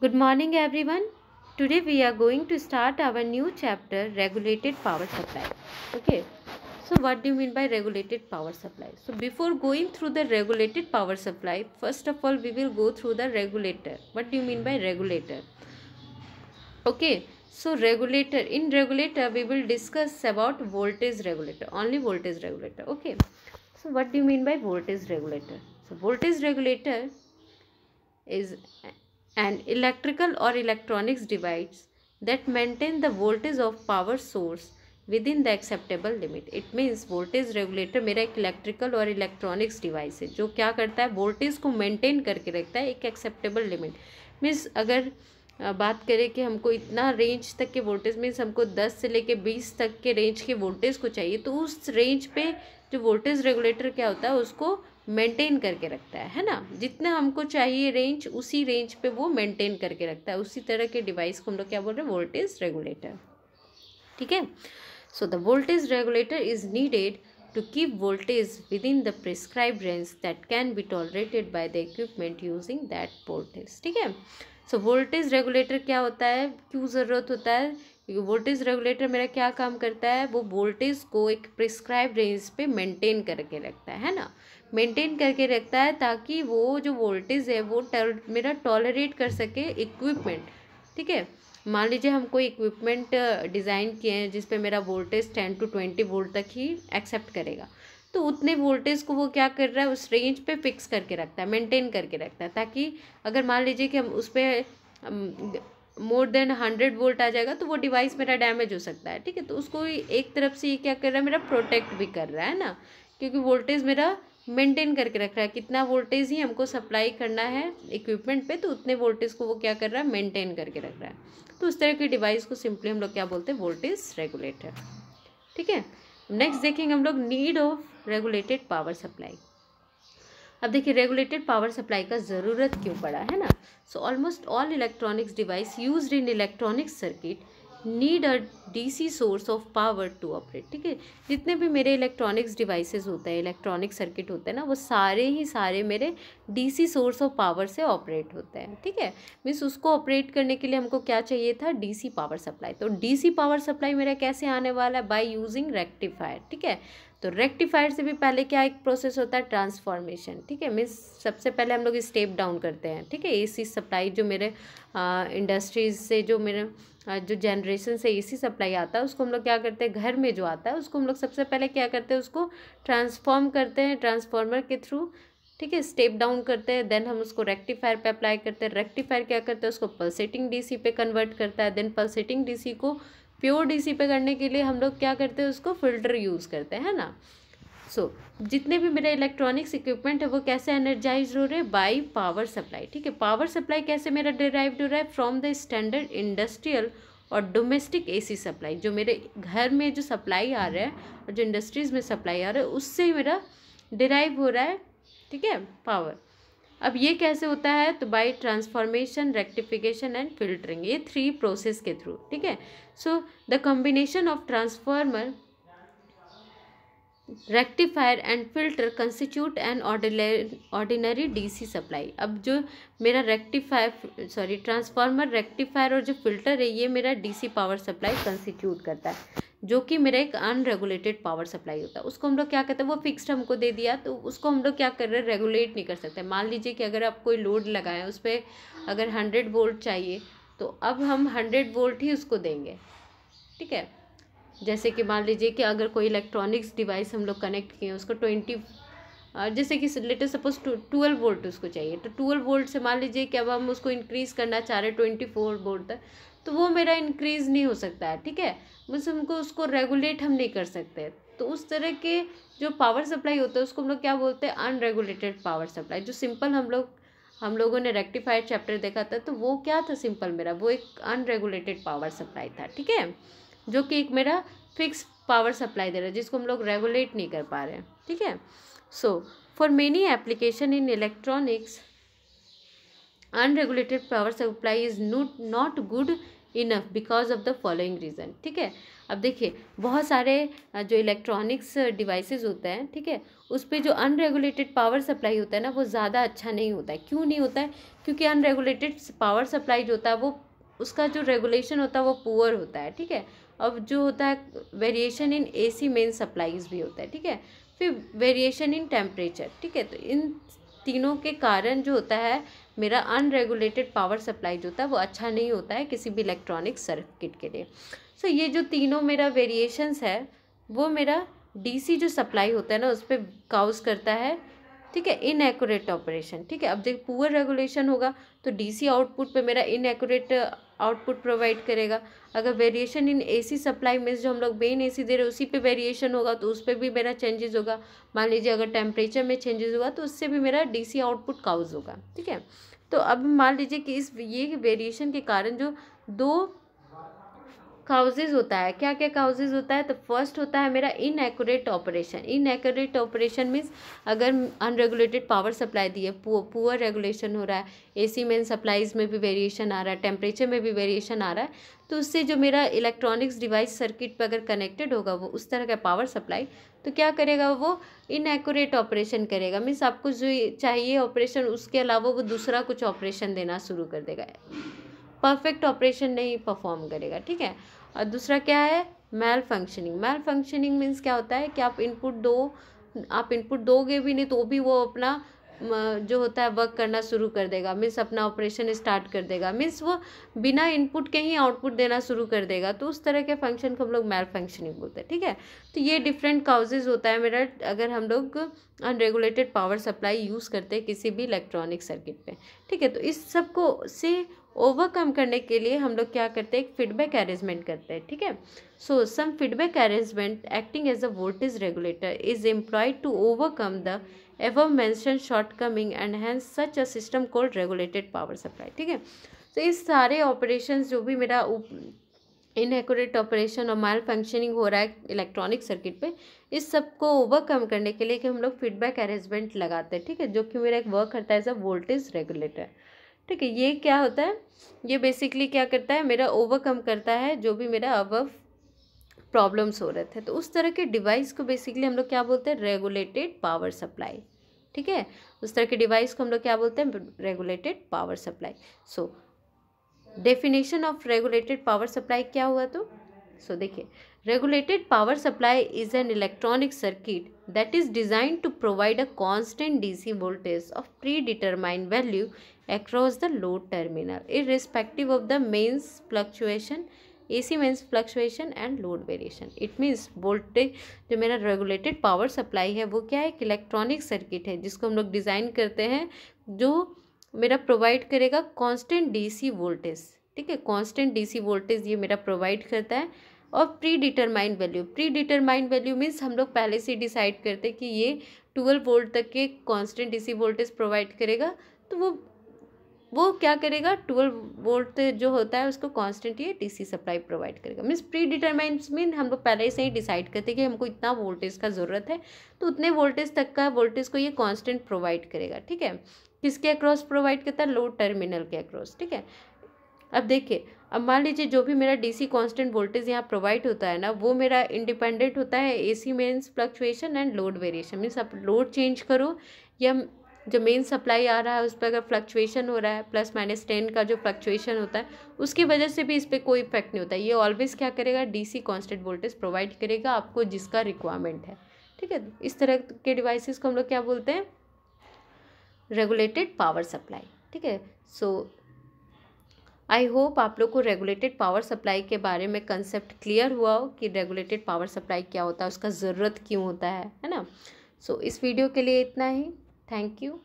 Good morning, everyone. Today we are going to start our new chapter, regulated power supply. Okay. So, what do you mean by regulated power supply? So, before going through the regulated power supply, first of all, we will go through the regulator. What do you mean by regulator? Okay. So, regulator, in regulator, we will discuss about voltage regulator, only voltage regulator. Okay. So, what do you mean by voltage regulator? So, voltage regulator is an electrical or electronics device that maintain the voltage of power source within the acceptable limit. It means voltage regulator मेरा एक electrical और electronics device है जो क्या करता है, voltage को maintain करके रखता है एक एक्सेप्टेबल लिमिट। मीन्स अगर बात करें कि हमको इतना रेंज तक के वोल्टेज, मीन्स हमको 10 से लेके 20 तक के रेंज के वोल्टेज को चाहिए, तो उस रेंज पे जो वोल्टेज रेगुलेटर क्या होता है उसको मेंटेन करके रखता है ना। जितना हमको चाहिए रेंज, उसी रेंज पे वो मेंटेन करके रखता है। उसी तरह के डिवाइस को हम लोग क्या बोल रहे हैं, वोल्टेज रेगुलेटर। ठीक है। So the voltage regulator is needed to keep voltage within the prescribed range that can be tolerated by the equipment using that voltage। ठीक है। सो वोल्टेज रेगुलेटर क्या होता है, क्यों ज़रूरत होता है, क्योंकि वोल्टेज रेगुलेटर मेरा क्या काम करता है, वो वोल्टेज को एक प्रिस्क्राइब रेंज पे मेंटेन करके रखता है ना, मेंटेन करके रखता है ताकि वो जो वोल्टेज है वो मेरा टॉलरेट कर सके इक्विपमेंट। ठीक है। मान लीजिए हम कोई इक्विपमेंट डिज़ाइन किए हैं जिस पे मेरा वोल्टेज 10 to 20 वोल्ट तक ही एक्सेप्ट करेगा, तो उतने वोल्टेज को वो क्या कर रहा है, उस रेंज पे फिक्स करके रखता है, मेंटेन करके रखता है, ताकि अगर मान लीजिए कि हम उस पर मोर देन 100 वोल्ट आ जाएगा तो वो डिवाइस मेरा डैमेज हो सकता है। ठीक है। तो उसको एक तरफ से ये क्या कर रहा है, मेरा प्रोटेक्ट भी कर रहा है ना, क्योंकि वोल्टेज मेरा मेंटेन करके रख रहा है, कितना वोल्टेज ही हमको सप्लाई करना है इक्विपमेंट पे, तो उतने वोल्टेज को वो क्या कर रहा है, मेंटेन करके रख रहा है। तो उस तरह के डिवाइस को सिंपली हम लोग क्या बोलते हैं, वोल्टेज रेगुलेटर। ठीक है। नेक्स्ट देखेंगे हम लोग need of regulated power supply. अब देखिए रेगुलेटेड पावर सप्लाई का ज़रूरत क्यों पड़ा है ना। So almost all electronics device used in electronics circuit need a DC source of power to operate. ठीक है। जितने भी मेरे इलेक्ट्रॉनिक्स डिवाइसेस होते हैं, इलेक्ट्रॉनिक सर्किट होते हैं ना, वो सारे मेरे डीसी सोर्स ऑफ पावर से ऑपरेट होते हैं। ठीक है। मीन्स उसको ऑपरेट करने के लिए हमको क्या चाहिए था, डीसी पावर सप्लाई। तो डीसी पावर सप्लाई मेरा कैसे आने वाला है, बाय यूजिंग रेक्टिफायर। ठीक है। तो रेक्टिफायर से भी पहले क्या एक प्रोसेस होता है, ट्रांसफॉर्मेशन। ठीक है। मीन्स सबसे पहले हम लोग स्टेप डाउन करते हैं। ठीक है। एसी सप्लाई जो मेरे इंडस्ट्रीज से जो मेरे जो जनरेशन से एसी सप्लाई आता है उसको हम लोग क्या करते हैं, घर में जो आता है उसको हम लोग सबसे पहले क्या करते हैं, उसको ट्रांसफॉर्म करते हैं ट्रांसफार्मर के थ्रू। ठीक है। स्टेप डाउन करते हैं, देन हम उसको रेक्टिफायर पे अप्लाई करते हैं। रेक्टिफायर क्या करता है, उसको पल्सेटिंग डीसी पे कन्वर्ट करता है। देन पल्सेटिंग डीसी को प्योर डीसी पे करने के लिए हम लोग क्या करते हैं, उसको फिल्टर यूज़ करते हैं ना। सो जितने भी मेरे इलेक्ट्रॉनिक्स इक्विपमेंट है वो कैसे एनर्जाइज हो रहे हैं, बाय पावर सप्लाई। ठीक है। पावर सप्लाई कैसे मेरा डिराइव्ड हो रहा है, फ्रॉम द स्टैंडर्ड इंडस्ट्रियल और डोमेस्टिक एसी सप्लाई। जो मेरे घर में जो सप्लाई आ रहा है और जो इंडस्ट्रीज़ में सप्लाई आ रहा है उससे ही मेरा डिराइव हो रहा है। ठीक है, पावर। अब ये कैसे होता है, तो by transformation, rectification and filtering, ये 3 प्रोसेस के थ्रू। ठीक है। So the combination of transformer, rectifier and filter constitute an ordinary DC supply. अब जो मेरा ट्रांसफार्मर, रेक्टिफायर और जो फिल्टर है ये मेरा डीसी पावर सप्लाई कंस्टिट्यूट करता है, जो कि मेरा एक अनरेगुलेटेड पावर सप्लाई होता है। उसको हम लोग क्या कहते हैं, वो फिक्स्ड हमको दे दिया तो उसको हम लोग क्या कर रहे हैं, रेगुलेट नहीं कर सकते। मान लीजिए कि अगर आप कोई लोड लगाएं, उस पर अगर 100 वोल्ट चाहिए तो अब हम 100 वोल्ट ही उसको देंगे। ठीक है। जैसे कि मान लीजिए कि अगर कोई इलेक्ट्रॉनिक्स डिवाइस हम लोग कनेक्ट किए उसको 20 जैसे कि लेटर सपोज 12 वोल्ट उसको चाहिए, तो 12 वोल्ट से मान लीजिए कि अब हम उसको इंक्रीज़ करना चाह रहे 24 वोल्ट तक, तो वो मेरा इंक्रीज़ नहीं हो सकता है। ठीक है। बस हमको उसको रेगुलेट हम नहीं कर सकते। तो उस तरह के जो पावर सप्लाई होता है उसको हम लोग क्या बोलते हैं, अनरेगुलेटेड पावर सप्लाई। जो सिंपल हम लोगों ने रेक्टिफायर चैप्टर देखा था, तो वो क्या था, सिंपल मेरा वो एक अनरेगुलेटेड पावर सप्लाई था। ठीक है। जो कि एक मेरा फिक्स पावर सप्लाई दे रहा है जिसको हम लोग रेगुलेट नहीं कर पा रहे हैं। ठीक है। So for many application in electronics, unregulated power supply is not good enough because of the following reason. ठीक है, अब देखिए बहुत सारे जो इलेक्ट्रॉनिक्स डिवाइसेस होते हैं, ठीक है, उस पर जो अनरेगुलेटेड पावर सप्लाई होता है ना, वो ज़्यादा अच्छा नहीं होता है। क्यों नहीं होता है? क्योंकि अनरेगुलेटेड पावर सप्लाई जो होता है वो उसका जो रेगुलेशन होता है वो पुअर होता है। ठीक है, अब जो होता है variation in AC main supplies भी होता है। ठीक है, फिर वेरिएशन इन टेम्परेचर। ठीक है, तो इन तीनों के कारण जो होता है मेरा अनरेगुलेटेड पावर सप्लाई जो होता है वो अच्छा नहीं होता है किसी भी इलेक्ट्रॉनिक सर्किट के लिए। सो ये जो तीनों मेरा वेरिएशंस है वो मेरा DC जो सप्लाई होता है ना उस पर काउज करता है। ठीक है, इनएक्यूरेट ऑपरेशन। ठीक है, अब जब पुअर रेगुलेशन होगा तो DC आउटपुट पे मेरा इनएक्यूरेट आउटपुट प्रोवाइड करेगा। अगर वेरिएशन इन AC सप्लाई में जो हम लोग मेन AC दे रहे हैं उसी पे वेरिएशन होगा तो उस पर भी मेरा चेंजेस होगा। मान लीजिए अगर टेम्परेचर में चेंजेस होगा तो उससे भी मेरा DC आउटपुट काउज होगा। ठीक है, तो अब मान लीजिए कि ये वेरिएशन के कारण जो दो काउजेज होता है, क्या क्या काउजेज होता है? तो फर्स्ट होता है मेरा inaccurate operation. Inaccurate operation means अगर अनरेगुलेटेड पावर सप्लाई दी है, पुअर रेगुलेशन हो रहा है, AC मेन सप्लाईज में भी वेरिएशन आ रहा है, टेम्परेचर में भी वेरिएशन आ रहा है, तो उससे जो मेरा इलेक्ट्रॉनिक्स डिवाइस सर्किट पर अगर कनेक्टेड होगा वो उस तरह का पावर सप्लाई, तो क्या करेगा वो इनएक्यूरेट ऑपरेशन करेगा। मीन्स आपको जो चाहिए ऑपरेशन उसके अलावा वो दूसरा कुछ ऑपरेशन देना शुरू कर देगा, परफेक्ट ऑपरेशन नहीं परफॉर्म करेगा। ठीक है, और दूसरा क्या है? मैल फंक्शनिंग। मैल फंक्शनिंग मीन्स क्या होता है कि आप इनपुट दोगे भी नहीं तो भी वो अपना जो होता है वर्क करना शुरू कर देगा। मीन्स अपना ऑपरेशन स्टार्ट कर देगा। मीन्स वो बिना इनपुट के ही आउटपुट देना शुरू कर देगा। तो उस तरह के फंक्शन को हम लोग मैल फंक्शनिंग बोलते हैं। ठीक है, तो ये डिफरेंट काउजेज होता है मेरा अगर हम लोग अनरेगुलेटेड पावर सप्लाई यूज़ करते हैं किसी भी इलेक्ट्रॉनिक सर्किट पे। ठीक है, तो इस सब को से ओवरकम करने के लिए हम लोग क्या करते हैं? एक फीडबैक अरेंजमेंट करते हैं। ठीक है, so some feedback arrangement acting as a voltage regulator is employed to overcome the above mentioned shortcoming and hence such a system called regulated power supply। ठीक है, तो इस सारे ऑपरेशंस जो भी मेरा इनएक्यूरेट ऑपरेशन और मैल फंक्शनिंग हो रहा है इलेक्ट्रॉनिक सर्किट पे, इस सब को ओवरकम करने के लिए कि हम लोग फीडबैक अरेंजमेंट लगाते हैं। ठीक है, जो कि मेरा एक वर्क करता है एज अ वोल्टेज रेगुलेटर। ठीक है, ये क्या होता है? ये बेसिकली क्या करता है? मेरा ओवरकम करता है जो भी मेरा अबव प्रॉब्लम्स हो रहे थे। तो उस तरह के डिवाइस को बेसिकली हम लोग क्या बोलते हैं? Regulated power supply. ठीक है, उस तरह के डिवाइस को हम लोग क्या बोलते हैं? Regulated power supply. So definition of regulated power supply क्या हुआ? तो देखिए, regulated power supply is an electronic circuit that is designed to provide a constant DC voltage of predetermined value across the load terminal irrespective of the mains fluctuation, AC mains fluctuation and load variation। It means voltage जो मेरा regulated power supply है वो क्या है? एक electronic circuit है जिसको हम लोग डिज़ाइन करते हैं जो मेरा प्रोवाइड करेगा कांस्टेंट DC वोल्टेज। ठीक है, कांस्टेंट DC वोल्टेज ये मेरा प्रोवाइड करता है और pre determined value. Pre determined value means हम लोग पहले से डिसाइड करते हैं कि ये 12 वोल्ट तक के कांस्टेंट DC वोल्टेज प्रोवाइड करेगा। तो वो क्या करेगा? 12 वोल्ट जो होता है उसको कांस्टेंट ये DC सप्लाई प्रोवाइड करेगा। मीन्स प्री डिटरमाइंड मीन हम लोग पहले से ही डिसाइड करते हैं कि हमको इतना वोल्टेज का ज़रूरत है तो उतने वोल्टेज तक का वोल्टेज को ये कांस्टेंट प्रोवाइड करेगा। ठीक है, किसके अक्रॉस प्रोवाइड करता है? लोड टर्मिनल के अक्रॉस। ठीक है, अब देखिए, अब मान लीजिए जो भी मेरा DC कांस्टेंट वोल्टेज यहाँ प्रोवाइड होता है ना वो मेरा इंडिपेंडेंट होता है AC mains fluctuation and load variation. Means आप लोड चेंज करो या जो मेन सप्लाई आ रहा है उस पर अगर फ्लक्चुएशन हो रहा है +-10 का जो फ्लक्चुएशन होता है उसकी वजह से भी इस पर कोई इफेक्ट नहीं होता है। ये ऑलवेज क्या करेगा? DC कांस्टेंट वोल्टेज प्रोवाइड करेगा आपको जिसका रिक्वायरमेंट है। ठीक है, इस तरह के डिवाइसेस को हम लोग क्या बोलते हैं? Regulated power supply. ठीक है, सो आई होप आप लोग को रेगुलेटेड पावर सप्लाई के बारे में कंसेप्ट क्लियर हुआ हो कि रेगुलेटेड पावर सप्लाई क्या होता है, उसका ज़रूरत क्यों होता है ना। सो इस वीडियो के लिए इतना ही। Thank you.